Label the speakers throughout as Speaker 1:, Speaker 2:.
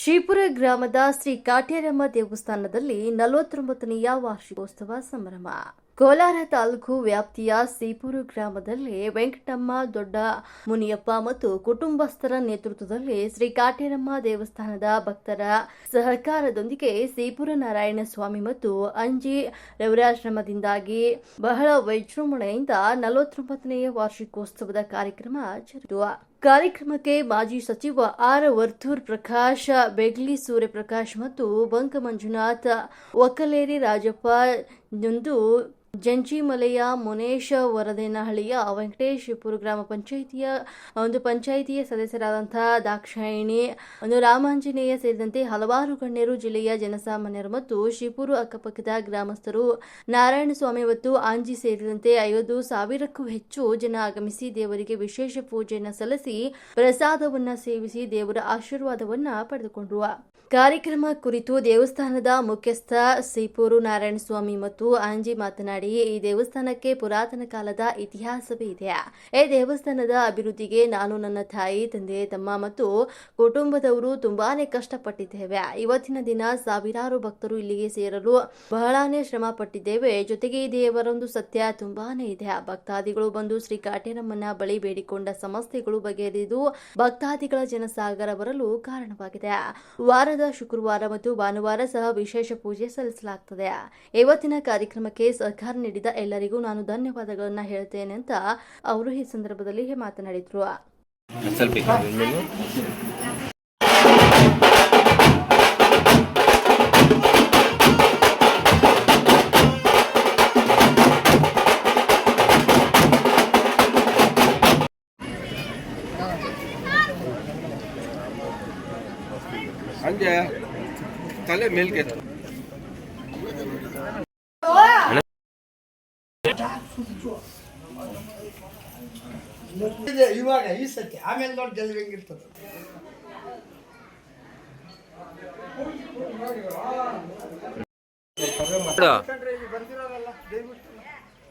Speaker 1: ಶ್ರೀಪುರ ಗ್ರಾಮದ ಶ್ರೀ ಕಾಟೇರಮ್ಮ ದೇವಸ್ಥಾನದಲ್ಲಿ 49ನೆಯ ವಾರ್ಷಿಕೋತ್ಸವ ಸಂಭ್ರಮ. ಕೋಲಾರ ತಾಲೂಕು ವ್ಯಾಪ್ತಿಯ ಶ್ರೀಪುರ ಗ್ರಾಮದಲ್ಲಿ ವೆಂಕಟಮ್ಮ, ದೊಡ್ಡ ಮುನಿಯಪ್ಪ ಮತ್ತು ಕುಟುಂಬಸ್ಥರ ನೇತೃತ್ವದಲ್ಲಿ ಶ್ರೀ ಕಾಟೇರಮ್ಮ ದೇವಸ್ಥಾನದ ಭಕ್ತರ ಸಹಕಾರದೊಂದಿಗೆ ಶ್ರೀಪುರ ನಾರಾಯಣ ಸ್ವಾಮಿ ಮತ್ತು ಅಂಜಿ ರವರಾಶ್ರಮದಿಂದಾಗಿ ಬಹಳ ವಿಜೃಂಭಣೆಯಿಂದ 49ನೆಯ ವಾರ್ಷಿಕೋತ್ಸವದ ಕಾರ್ಯಕ್ರಮ ಜರುಗಿತು. ಕಾರ್ಯಕ್ರಮಕ್ಕೆ ಮಾಜಿ ಸಚಿವ ಆರ್. ವರ್ತೂರ್ ಪ್ರಕಾಶ್, ಬೆಗ್ಲಿ ಸೂರ್ಯಪ್ರಕಾಶ್ ಮತ್ತು ಬಂಕ ಮಂಜುನಾಥ್, ಒಕ್ಕಲೇರಿ ರಾಜಪ್ಪ, ಜಂದು ಜಂಜಿಮಲೆಯ ಮುನೇಶ, ವರದೇನಹಳ್ಳಿಯ ವೆಂಕಟೇಶ್, ಶ್ರೀಪುರ ಗ್ರಾಮ ಪಂಚಾಯಿತಿಯ ಸದಸ್ಯರಾದಂತಹ ದಾಕ್ಷಾಯಿಣಿ, ರಾಮಾಂಜನೇಯ ಸೇರಿದಂತೆ ಹಲವಾರು ಗಣ್ಯರು, ಜಿಲ್ಲೆಯ ಜನಸಾಮಾನ್ಯರು ಮತ್ತು ಶ್ರೀಪುರ ಅಕ್ಕಪಕ್ಕದ ಗ್ರಾಮಸ್ಥರು, ನಾರಾಯಣಸ್ವಾಮಿ ಮತ್ತು ಆಂಜಿ ಸೇರಿದಂತೆ 50,000ಕ್ಕೂ ಹೆಚ್ಚು ಜನ ಆಗಮಿಸಿ ದೇವರಿಗೆ ವಿಶೇಷ ಪೂಜೆಯನ್ನು ಸಲ್ಲಿಸಿ ಪ್ರಸಾದವನ್ನ ಸೇವಿಸಿ ದೇವರ ಆಶೀರ್ವಾದವನ್ನ ಪಡೆದುಕೊಂಡರು. ಕಾರ್ಯಕ್ರಮ ಕುರಿತು ದೇವಸ್ಥಾನದ ಮುಖ್ಯಸ್ಥ ಶ್ರೀಪುರ ನಾರಾಯಣಸ್ವಾಮಿ ಮತ್ತು ಆಂಜಿ ಮಾತನಾಡಿ, ಈ ದೇವಸ್ಥಾನಕ್ಕೆ ಪುರಾತನ ಕಾಲದ ಇತಿಹಾಸವೇ ಇದೆ. ಈ ದೇವಸ್ಥಾನದ ಅಭಿವೃದ್ಧಿಗೆ ನಾನು, ನನ್ನ ತಾಯಿ, ತಂದೆ, ತಮ್ಮ ಮತ್ತು ಕುಟುಂಬದವರು ತುಂಬಾನೇ ಕಷ್ಟಪಟ್ಟಿದ್ದೇವೆ. ಇವತ್ತಿನ ದಿನ ಸಾವಿರಾರು ಭಕ್ತರು ಇಲ್ಲಿಗೆ ಸೇರಲು ಬಹಳಾನೇ ಶ್ರಮ ಪಟ್ಟಿದ್ದೇವೆ. ಜೊತೆಗೆ ಈ ದೇವರೊಂದು ಸತ್ಯ ತುಂಬಾನೇ ಇದೆ. ಭಕ್ತಾದಿಗಳು ಬಂದು ಶ್ರೀ ಕಾಟೇರಮ್ಮನ ಬಳಿ ಬೇಡಿಕೊಂಡ ಸಮಸ್ಯೆಗಳು ಬಗೆಹರಿದು ಭಕ್ತಾದಿಗಳ ಜನಸಾಗರ ಬರಲು ಕಾರಣವಾಗಿದೆ. ವಾರದ ಶುಕ್ರವಾರ ಮತ್ತು ಭಾನುವಾರ ಸಹ ವಿಶೇಷ ಪೂಜೆ ಸಲ್ಲಿಸಲಾಗುತ್ತದೆ. ಇವತ್ತಿನ ಕಾರ್ಯಕ್ರಮಕ್ಕೆ ಸಹಕಾರ ನೀಡಿದ ಎಲ್ಲರಿಗೂ ನಾನು ಧನ್ಯವಾದಗಳನ್ನು ಹೇಳ್ತೇನೆ ಅಂತ ಅವರು ಈ ಸಂದರ್ಭದಲ್ಲಿ ಮಾತನಾಡಿದ್ರು.
Speaker 2: ಅಂಜೆ ತಲೆ ಮೇಲ್ಗೆ
Speaker 3: ಇವಾಗ ಈ ಸತಿ ಆಮೇಲೆ ನೋಡಿ ಜಲ್ದಿ ಹೆಂಗಿರ್ತದೆ. ಬರ್ತಿರೋದಲ್ಲ ದಯವಿಟ್ಟು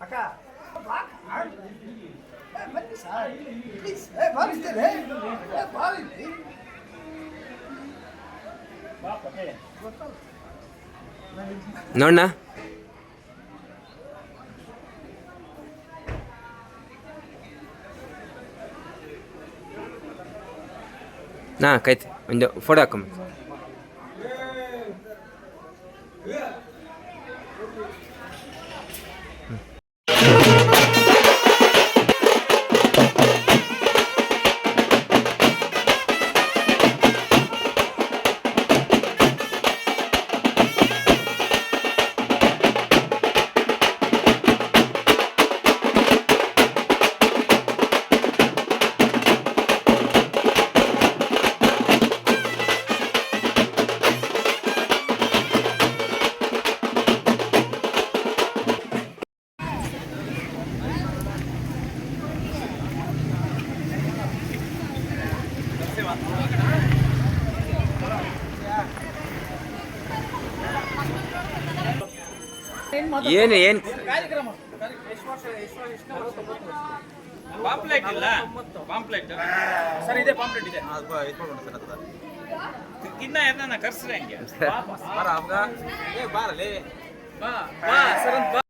Speaker 3: ಅಕ್ಕ ಬನ್ನಿ ಸರ್, ಪ್ಲೀಸ್ ಬಾರಿಸ್ತೇನೆ ಬಾರಿಲಿ.
Speaker 4: ನೋಡಣ್ಣ ನಾ ಕೈತಿ ಒಂದು ಫೋಟೋ ಹಾಕೊಂಬ. ಏನು
Speaker 5: ಪಾಂಪ್ಲೆಟ್ ಇಲ್ಲ, ಪಾಂಪ್ಲೆಟ್ ಸರ್ ಇದೆ, ಪಾಂಪ್ಲೆಟ್ ಇದೆ. ಇನ್ನ ಯಾರನ್ನ ಕರ್ಸ್ರೆ ಹಂಗೆ ಬಾರಲೇ ಬಾ ಬಾ ಸರ್ ಅಂತ ಬಾ.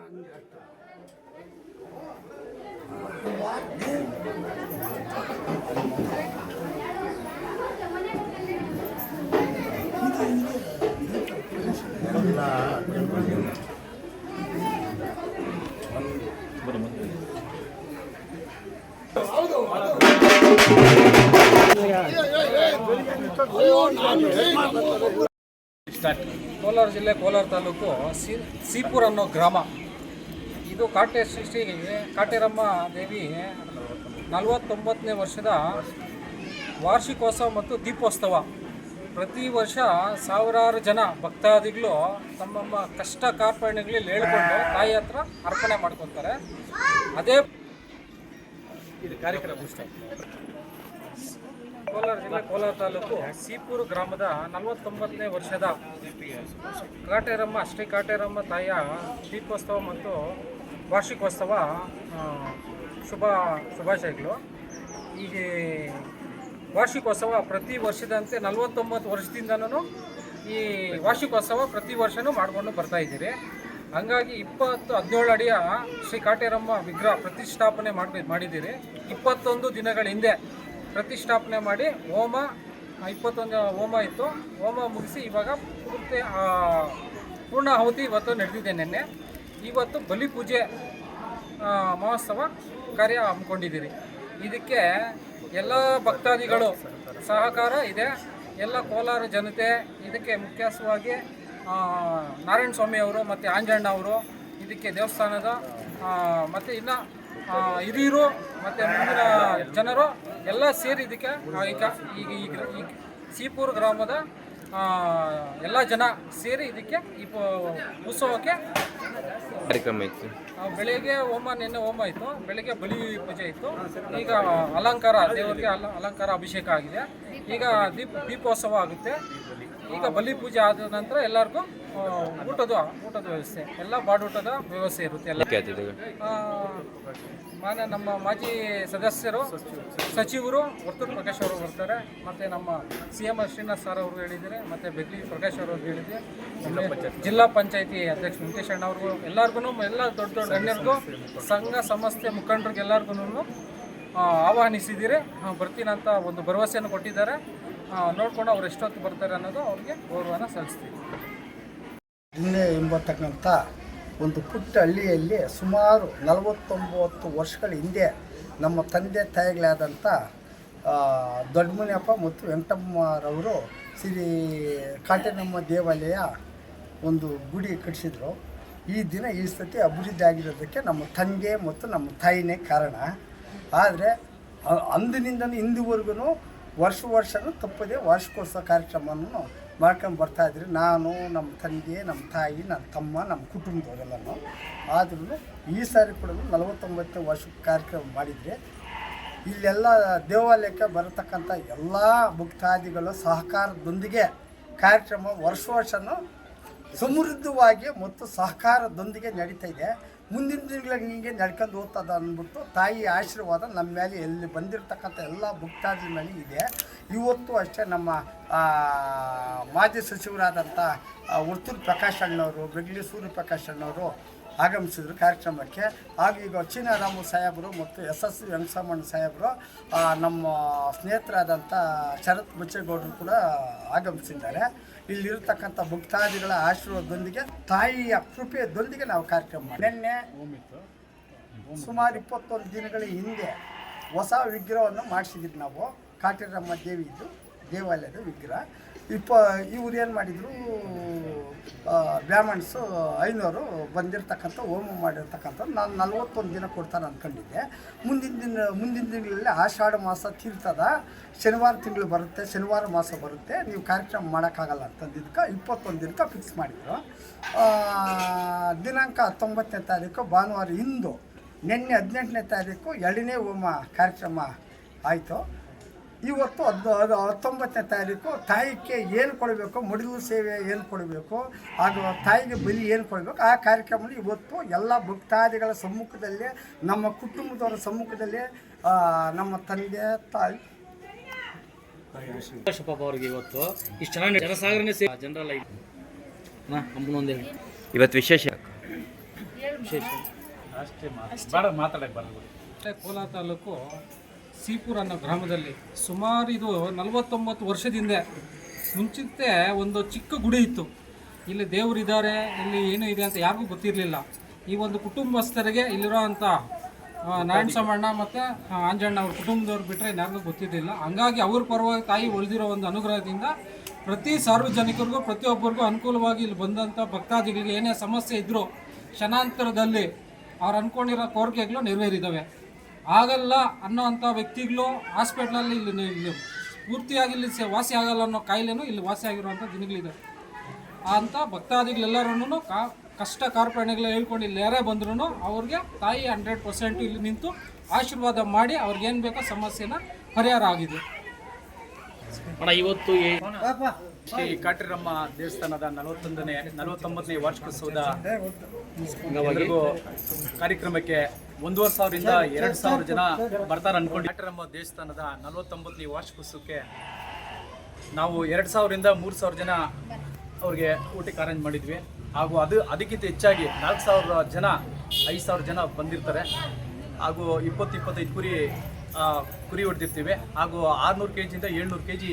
Speaker 5: ಕೋಲಾರ ಜಿಲ್ಲೆ ಕೋಲಾರ ತಾಲೂಕು ಸೀಪುರ ಅನ್ನೋ ಗ್ರಾಮ. ಇದು ಶ್ರೀ ಕಾಟೇರಮ್ಮ ದೇವಿ 49ನೇ ವರ್ಷದ ವಾರ್ಷಿಕೋತ್ಸವ ಮತ್ತು ದೀಪೋತ್ಸವ. ಪ್ರತಿ ವರ್ಷ ಸಾವಿರಾರು ಜನ ಭಕ್ತಾದಿಗಳು ತಮ್ಮ ಕಷ್ಟ ಕಾರ್ಪಣ್ಯಗಳಲ್ಲಿ ಹೇಳ್ಕೊಂಡು ತಾಯಿ ಹತ್ರ ಅರ್ಪಣೆ ಮಾಡ್ಕೊತಾರೆ. ಅದೇ ಇದು ಕಾರ್ಯಕ್ರಮ. ಕೋಲಾರ ಜಿಲ್ಲೆ ಕೋಲಾರ ತಾಲೂಕು ಸೀಪುರ ಗ್ರಾಮದ 49ನೇ ವರ್ಷದ ಶ್ರೀ ಕಾಟೇರಮ್ಮ ತಾಯಿಯ ದೀಪೋತ್ಸವ ಮತ್ತು ವಾರ್ಷಿಕೋತ್ಸವ ಶುಭಾಶಯಗಳು. ಈ ವಾರ್ಷಿಕೋತ್ಸವ ಪ್ರತಿ ವರ್ಷದಂತೆ 49 ವರ್ಷದಿಂದನೂ ಈ ವಾರ್ಷಿಕೋತ್ಸವ ಪ್ರತಿ ವರ್ಷವೂ ಮಾಡ್ಕೊಂಡು ಬರ್ತಾ ಇದ್ದೀರಿ. ಹಂಗಾಗಿ 17 ಅಡಿಯ ಶ್ರೀ ಕಾಟೇರಮ್ಮ ವಿಗ್ರಹ ಪ್ರತಿಷ್ಠಾಪನೆ ಮಾಡಿದ್ದೀರಿ. 21 ದಿನಗಳ ಹಿಂದೆ ಪ್ರತಿಷ್ಠಾಪನೆ ಮಾಡಿ ಹೋಮ 21 ಹೋಮ ಇತ್ತು. ಹೋಮ ಮುಗಿಸಿ ಇವಾಗ ಪೂರ್ಣಾಹುತಿ ಇವತ್ತು ನಡೆದಿದೆ. ನಿನ್ನೆ ಇವತ್ತು ಬಲಿಪೂಜೆ ಮಹೋತ್ಸವ ಕಾರ್ಯ ಹಮ್ಮಿಕೊಂಡಿದ್ದೀರಿ. ಇದಕ್ಕೆ ಎಲ್ಲ ಭಕ್ತಾದಿಗಳು ಸಹಕಾರ ಇದೆ. ಎಲ್ಲ ಕೋಲಾರ ಜನತೆ ಇದಕ್ಕೆ ಮುಖ್ಯವಾಗಿ ನಾರಾಯಣ ಸ್ವಾಮಿ ಅವರು ಮತ್ತು ಆಂಜಣ್ಣ ಅವರು ಇದಕ್ಕೆ ದೇವಸ್ಥಾನದ ಮತ್ತು ಇನ್ನು ಹಿರಿಯರು ಮತ್ತು ಮುಂದಿನ ಜನರು ಎಲ್ಲ ಸೇರಿ ಇದಕ್ಕೆ ಈಗ ಸೀಪುರ ಗ್ರಾಮದ ಎಲ್ಲ ಜನ ಸೇರಿ ಇದಕ್ಕೆ ಈ ಉತ್ಸವಕ್ಕೆ
Speaker 4: ಕಾರ್ಯಕ್ರಮ ಇತ್ತು.
Speaker 5: ಬೆಳಗ್ಗೆ ನಿನ್ನೆ ಹೋಮ ಇತ್ತು. ಬೆಳಗ್ಗೆ ಬಲಿ ಪೂಜೆ ಇತ್ತು. ಈಗ ಅಲಂಕಾರ ದೇವರಿಗೆ ಅಲಂಕಾರ ಅಭಿಷೇಕ ಆಗಿದೆ. ಈಗ ದೀಪೋತ್ಸವ ಆಗುತ್ತೆ. ಈಗ ಬಲಿ ಪೂಜೆ ಆದ ನಂತರ ಎಲ್ಲರಿಗೂ ಊಟದ ವ್ಯವಸ್ಥೆ, ಎಲ್ಲ ಬಾಡೂಟದ ವ್ಯವಸ್ಥೆ ಇರುತ್ತೆ. ಎಲ್ಲ ನಮ್ಮ ಮಾಜಿ ಸದಸ್ಯರು ಸಚಿವರು ವರ್ತೂರು ಪ್ರಕಾಶ್ ಅವರು ಬರ್ತಾರೆ. ಮತ್ತು ನಮ್ಮ CM ಶ್ರೀನಿವಾಸ್ ಸರ್ ಅವರು ಹೇಳಿದ್ದಾರೆ. ಮತ್ತು ಬೆಗ್ಲಿ ಪ್ರಕಾಶ್ ಅವರು ಹೇಳಿದ್ದಾರೆ. ಜಿಲ್ಲಾ ಪಂಚಾಯತಿ ಅಧ್ಯಕ್ಷ ವೆಂಕಟೇಶ್ ಅಣ್ಣ ಅವ್ರಿಗೂ ಎಲ್ಲರಿಗೂ ಎಲ್ಲ ದೊಡ್ಡ ಗಣ್ಯರಿಗೂ ಸಂಘ ಸಂಸ್ಥೆ ಮುಖಂಡರಿಗೆ ಎಲ್ಲರಿಗೂ ಆಹ್ವಾನಿಸಿದ್ದೀರಿ. ಬರ್ತೀನಂತ ಒಂದು ಭರವಸೆಯನ್ನು ಕೊಟ್ಟಿದ್ದಾರೆ. ನೋಡ್ಕೊಂಡು ಅವ್ರು ಎಷ್ಟೊತ್ತು ಬರ್ತಾರೆ ಅನ್ನೋದು ಅವ್ರಿಗೆ ಗೌರವನ ಸಲ್ಲಿಸ್ತೀವಿ.
Speaker 3: ಇನ್ನೆ ಎಂಬತಕ್ಕಂಥ ಒಂದು ಪುಟ್ಟ ಹಳ್ಳಿಯಲ್ಲಿ ಸುಮಾರು 49 ವರ್ಷಗಳ ಹಿಂದೆ ನಮ್ಮ ತಂದೆ ತಾಯಿಗಳಾದಂಥ ದೊಡ್ಡಮುನಿಯಪ್ಪ ಮತ್ತು ವೆಂಕಟಮ್ಮರವರು ಶ್ರೀ ಕಾಟೇರಮ್ಮ ದೇವಾಲಯ ಒಂದು ಗುಡಿ ಕಟ್ಟಿಸಿದ್ರು. ಈ ದಿನ ಈ ಸತಿ ಅಭಿವೃದ್ಧಿ ಆಗಿರೋದಕ್ಕೆ ನಮ್ಮ ತಂದೆ ಮತ್ತು ನಮ್ಮ ತಾಯಿನೇ ಕಾರಣ. ಆದರೆ ಅಂದಿನಿಂದಲೂ ಇಂದುವರೆಗೂ ವರ್ಷನೂ ತಪ್ಪದೆ ವಾರ್ಷಿಕೋತ್ಸವ ಕಾರ್ಯಕ್ರಮವನ್ನು ಮಾಡ್ಕೊಂಡು ಬರ್ತಾಯಿದ್ರಿ. ನಾನು, ನಮ್ಮ ತಂದೆ, ನಮ್ಮ ತಾಯಿ, ನನ್ನ ತಮ್ಮ, ನಮ್ಮ ಕುಟುಂಬದವರೆಲ್ಲನೂ. ಆದ್ರೂ ಈ ಸಾರಿ ಕೂಡ 49ನೇ ವರ್ಷಕ್ಕೆ ಕಾರ್ಯಕ್ರಮ ಮಾಡಿದರೆ ಇಲ್ಲೆಲ್ಲ ದೇವಾಲಯಕ್ಕೆ ಬರತಕ್ಕಂಥ ಎಲ್ಲ ಭಕ್ತಾದಿಗಳ ಸಹಕಾರದೊಂದಿಗೆ ಕಾರ್ಯಕ್ರಮ ವರ್ಷನೂ ಸಮೃದ್ಧವಾಗಿ ಮತ್ತು ಸಹಕಾರದೊಂದಿಗೆ ನಡೀತಾ ಇದೆ. ಮುಂದಿನ ದಿನಗಳಿಗೆ ಹಿಂಗೆ ನಡ್ಕೊಂಡು ಹೋಗ್ತದ ಅಂದ್ಬಿಟ್ಟು ತಾಯಿ ಆಶೀರ್ವಾದ ನಮ್ಮ ಮೇಲೆ ಎಲ್ಲಿ ಬಂದಿರತಕ್ಕಂಥ ಎಲ್ಲ ಭಕ್ತಾದಿ ಮೇಲೆ ಇದೆ. ಇವತ್ತು ಅಷ್ಟೇ ನಮ್ಮ ಮಾಜಿ ಸಚಿವರಾದಂಥ ವರ್ತೂರು ಪ್ರಕಾಶ್ ಅಣ್ಣವರು, ಬೆಗ್ಲಿ ಸೂರ್ಯ ಪ್ರಕಾಶ್ ಅಣ್ಣವರು ಆಗಮಿಸಿದ್ರು ಕಾರ್ಯಕ್ರಮಕ್ಕೆ. ಹಾಗೂ ಈಗ ಚೀನಾರಾಮು ಸಾಹೇಬರು ಮತ್ತು SS ವೆಂಕಟರಮಣ ಸಾಹೇಬರು, ನಮ್ಮ ಸ್ನೇಹಿತರಾದಂಥ ಶರತ್ ಬಚ್ಚೇಗೌಡರು ಕೂಡ ಆಗಮಿಸಿದ್ದಾರೆ. ಇಲ್ಲಿರತಕ್ಕಂಥ ಭಕ್ತಾದಿಗಳ ಆಶೀರ್ವಾದದೊಂದಿಗೆ ತಾಯಿಯ ಕೃಪೆಯದೊಂದಿಗೆ ನಾವು ಕಾರ್ಯಕ್ರಮ ಮಾಡಿ ನಿನ್ನೆ ಸುಮಾರು 21 ದಿನಗಳ ಹಿಂದೆ ಹೊಸ ವಿಗ್ರಹವನ್ನು ಮಾಡಿಸಿದ್ವಿ ನಾವು. ಕಾಟೇರಮ್ಮ ದೇವಿದು ದೇವಾಲಯದ ವಿಗ್ರಹ. ಇವ್ರು ಏನು ಮಾಡಿದರು, ಬ್ರಾಹ್ಮಣ್ಸು 500 ಬಂದಿರತಕ್ಕಂಥ ಹೋಮ ಮಾಡಿರ್ತಕ್ಕಂಥದ್ದು ನಾನು 41 ದಿನ ಕೊಡ್ತಾರೆ ಅಂದ್ಕೊಂಡಿದ್ದೆ. ಮುಂದಿನ ದಿನಗಳಲ್ಲಿ ಆಷಾಢ ಮಾಸ ತೀರ್ತದ, ಶನಿವಾರ ತಿಂಗಳು ಬರುತ್ತೆ, ಶನಿವಾರ ಮಾಸ ಬರುತ್ತೆ, ನೀವು ಕಾರ್ಯಕ್ರಮ ಮಾಡೋಕ್ಕಾಗಲ್ಲ ಅಂತಂದಿದ್ದಕ್ಕೆ 21 ದಿನಕ್ಕೆ ಫಿಕ್ಸ್ ಮಾಡಿದರು. ದಿನಾಂಕ 19ನೇ ತಾರೀಕು ಭಾನುವಾರ ಇಂದು, ನಿನ್ನೆ 18ನೇ ತಾರೀಕು 2ನೇ ಹೋಮ ಕಾರ್ಯಕ್ರಮ ಆಯಿತು. ಇವತ್ತು 19ನೇ ತಾರೀಕು ತಾಯಿಗೆ ಏನು ಕೊಡಬೇಕು, ಮಡಿಲು ಸೇವೆ ಏನು ಕೊಡಬೇಕು, ಹಾಗೂ ತಾಯಿಗೆ ಬಲಿ ಏನು ಕೊಡಬೇಕು, ಆ ಕಾರ್ಯಕ್ರಮ ಇವತ್ತು ಎಲ್ಲ ಭಕ್ತಾದಿಗಳ ಸಮ್ಮುಖದಲ್ಲೇ, ನಮ್ಮ ಕುಟುಂಬದವರ ಸಮ್ಮುಖದಲ್ಲೇ, ನಮ್ಮ ತಂದೆ ತಾಯಿ
Speaker 6: ಅವರಿಗೆ ಇವತ್ತು ಇಷ್ಟು ಚೆನ್ನಾಗಿ ಜನಸಾಗರನೇ ಜನರಲ್
Speaker 4: ಇವತ್ತು ವಿಶೇಷ
Speaker 6: ವಿಶೇಷ?
Speaker 5: ಮತ್ತೆ ಕೋಲಾರ ತಾಲೂಕು ಸೀಪುರ ಅನ್ನೋ ಗ್ರಾಮದಲ್ಲಿ ಸುಮಾರು ಇದು 49 ವರ್ಷದಿಂದ ಮುಂಚಿತೆ ಒಂದು ಚಿಕ್ಕ ಗುಡಿ ಇತ್ತು. ಇಲ್ಲಿ ದೇವರಿದ್ದಾರೆ, ಇಲ್ಲಿ ಏನು ಇದೆ ಅಂತ ಯಾರಿಗೂ ಗೊತ್ತಿರಲಿಲ್ಲ. ಈ ಒಂದು ಕುಟುಂಬಸ್ಥರಿಗೆ ಇಲ್ಲಿರೋ ಅಂಥ ನಾರಾಯಣ ಸಾಮಣ್ಣ ಮತ್ತು ಆಂಜಣ್ಣ ಅವ್ರ ಕುಟುಂಬದವ್ರು ಬಿಟ್ಟರೆ ಯಾರಿಗೂ ಗೊತ್ತಿರಲಿಲ್ಲ. ಹಂಗಾಗಿ ಅವ್ರ ಪರವಾಗಿ ತಾಯಿ ಒಲಿದಿರೋ ಒಂದು ಅನುಗ್ರಹದಿಂದ ಪ್ರತಿ ಸಾರ್ವಜನಿಕರಿಗೂ ಪ್ರತಿಯೊಬ್ಬರಿಗೂ ಅನುಕೂಲವಾಗಿ ಇಲ್ಲಿ ಬಂದಂಥ ಭಕ್ತಾದಿಗಳಿಗೆ ಏನೇ ಸಮಸ್ಯೆ ಇದ್ದರೂ ಕ್ಷಣಾಂತರದಲ್ಲಿ ಅವ್ರು ಅಂದ್ಕೊಂಡಿರೋ ಕೋರಿಕೆಗಳು ನೆರವೇರಿದ್ದಾವೆ. ಆಗಲ್ಲ ಅನ್ನೋ ಅಂಥ ವ್ಯಕ್ತಿಗಳು ಹಾಸ್ಪಿಟ್ಲಲ್ಲಿ ಇಲ್ಲಿ ಪೂರ್ತಿಯಾಗಿ ಇಲ್ಲಿ ವಾಸಿ ಆಗಲ್ಲ ಅನ್ನೋ ಕಾಯಿಲೆನೂ ಇಲ್ಲಿ ವಾಸಿ ಆಗಿರುವಂಥ ದಿನಗಳಿದೆ. ಅಂಥ ಭಕ್ತಾದಿಗಳೆಲ್ಲರೂ ಕಷ್ಟ ಕಾರ್ಪಣ್ಯಗಳು ಹೇಳ್ಕೊಂಡು ಇಲ್ಲಿ ಯಾರೇ ಬಂದ್ರೂ ಅವ್ರಿಗೆ ತಾಯಿ 100% ಇಲ್ಲಿ ನಿಂತು ಆಶೀರ್ವಾದ ಮಾಡಿ ಅವ್ರಿಗೇನು ಬೇಕೋ ಸಮಸ್ಯೆನ ಪರಿಹಾರ ಆಗಿದೆ.
Speaker 6: ಅಣ್ಣ ಇವತ್ತು
Speaker 7: ಶ್ರೀ ಕಾಟೇರಮ್ಮ ದೇವಸ್ಥಾನದ 49ನೇ ವಾರ್ಷಿಕೋತ್ಸವದ ಎಲ್ಲರಿಗೂ ಕಾರ್ಯಕ್ರಮಕ್ಕೆ 1,500ರಿಂದ 2,000 ಜನ ಬರ್ತಾರೆ ಅನ್ಕೊಂಡು ಕಾಟೇರಮ್ಮ ದೇವಸ್ಥಾನದ 49ನೇ ವಾರ್ಷಿಕೋತ್ಸವಕ್ಕೆ ನಾವು 2,000ರಿಂದ 3,000 ಜನ ಅವ್ರಿಗೆ ಊಟಕ್ಕೆ ಅರೇಂಜ್ ಮಾಡಿದ್ವಿ. ಹಾಗೂ ಅದಕ್ಕಿಂತ ಹೆಚ್ಚಾಗಿ 4,000 ಜನ 5,000 ಜನ ಬಂದಿರ್ತಾರೆ. ಹಾಗೂ 20-25 ಕುರಿ ಹೊಡೆದಿರ್ತೀವಿ. ಹಾಗೂ 600 kgಯಿಂದ 700 kg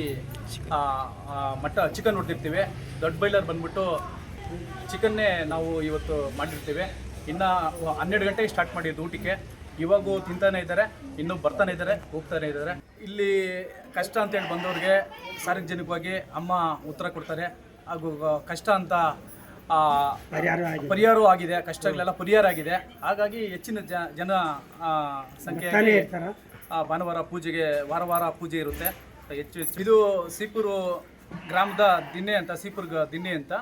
Speaker 7: ಚಿಕನ್ ಹೊಡೆದಿರ್ತೀವಿ. ದೊಡ್ಡ ಬಾಯ್ಲರ್ ಬಂದ್ಬಿಟ್ಟು ಚಿಕನ್ನೇ ನಾವು ಇವತ್ತು ಮಾಡಿರ್ತೀವಿ. ಇನ್ನು 12 ಗಂಟೆಗೆ ಸ್ಟಾರ್ಟ್ ಮಾಡಿದ್ದು ಊಟಕ್ಕೆ. ಇವಾಗೂ ತಿಂತಾನೆ ಇದ್ದಾರೆ, ಇನ್ನೂ ಬರ್ತಾನೆ ಇದ್ದಾರೆ, ಹೋಗ್ತಾನೆ ಇದ್ದಾರೆ. ಇಲ್ಲಿ ಕಷ್ಟ ಅಂತೇಳಿ ಬಂದವ್ರಿಗೆ ಸಾರ್ವಜನಿಕವಾಗಿ ಅಮ್ಮ ಉತ್ತರ ಕೊಡ್ತಾರೆ. ಹಾಗೂ ಕಷ್ಟ ಅಂತ ಪರಿಹಾರವೂ ಆಗಿದೆ, ಕಷ್ಟಗಳೆಲ್ಲ ಪರಿಹಾರ ಆಗಿದೆ. ಹಾಗಾಗಿ ಹೆಚ್ಚಿನ ಜನ ಸಂಖ್ಯೆಯಲ್ಲಿ ಭಾನುವಾರ ಪೂಜೆಗೆ ವಾರ ಪೂಜೆ ಇರುತ್ತೆ ಹೆಚ್ಚು. ಇದು ಸೀಪುರು ಗ್ರಾಮದ ದಿನ್ನೆ ಅಂತ, ಸೀಪುರ್ ದಿನ್ನೆ ಅಂತ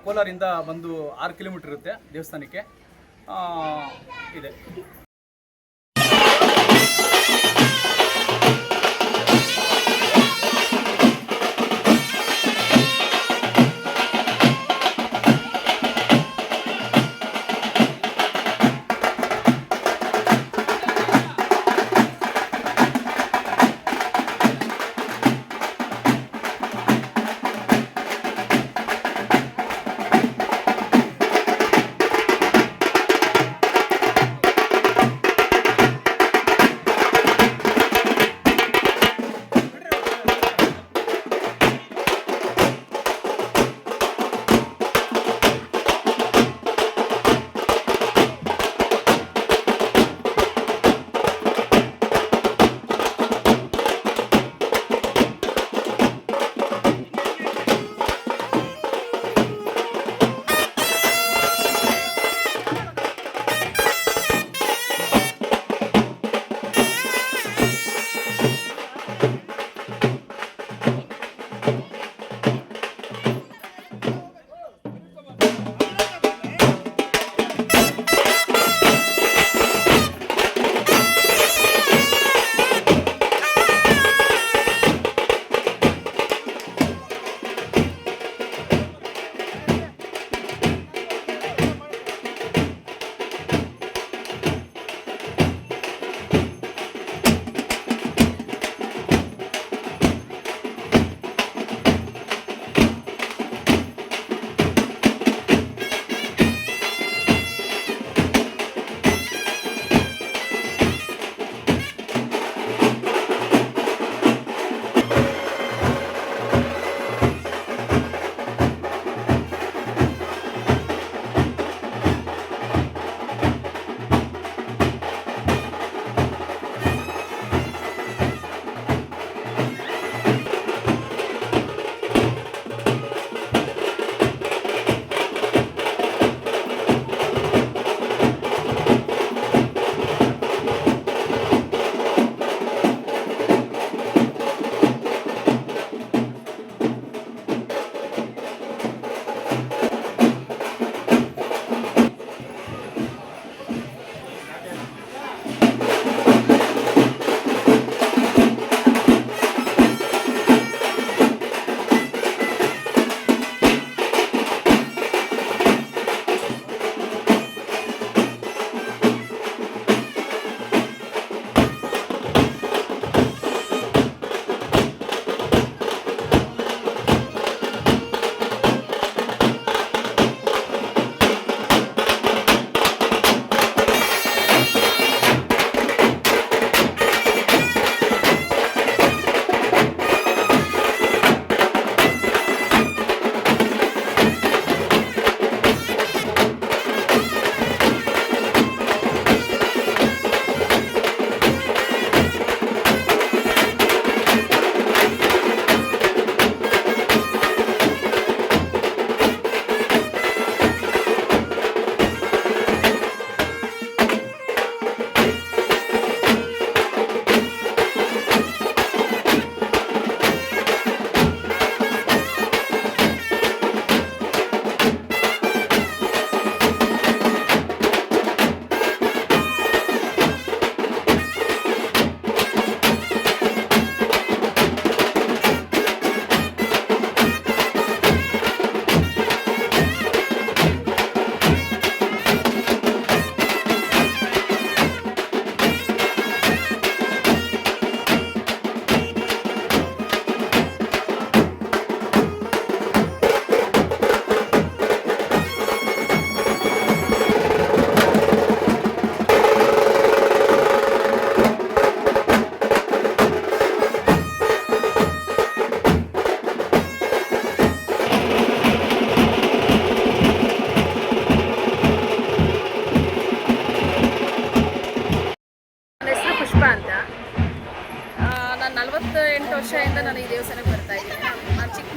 Speaker 7: ಕೋಲಾರಿಂದ ಬಂದು 6 ಕಿಲೋಮೀಟರ್ ಇರುತ್ತೆ ದೇವಸ್ಥಾನಕ್ಕೆ ಇದೆ.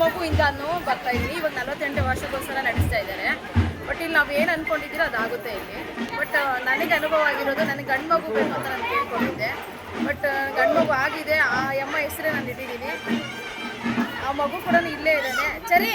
Speaker 8: ಮಗುವಿಂದನೂ ಬರ್ತಾ ಇದ್ದೀನಿ. ಇವಾಗ 48 ವರ್ಷಕ್ಕೋಸ್ಕರ ನಡೆಸ್ತಾ ಇದ್ದಾರೆ. ಬಟ್ ಇಲ್ಲಿ ನಾವು ಏನು ಅಂದ್ಕೊಂಡಿದ್ದೀರೋ ಅದಾಗುತ್ತೆ ಇಲ್ಲಿ. ಬಟ್ ನನಗೆ ಅನುಭವ ಆಗಿರೋದು, ನನಗೆ ಗಂಡು ಮಗು ಬೇಕು ಅಂತ ನಾನು ಕೇಳ್ಕೊಂಡಿದ್ದೆ. ಬಟ್ ಗಂಡು ಮಗು ಆಗಿದೆ. ಆ ಅಮ್ಮ ಹೆಸರೇ ನಾನು ಇಟ್ಟಿದ್ದೀನಿ. ಆ ಮಗು ಕೂಡ ಇಲ್ಲೇ ಇದ್ದಾನೆ. ಸರಿ.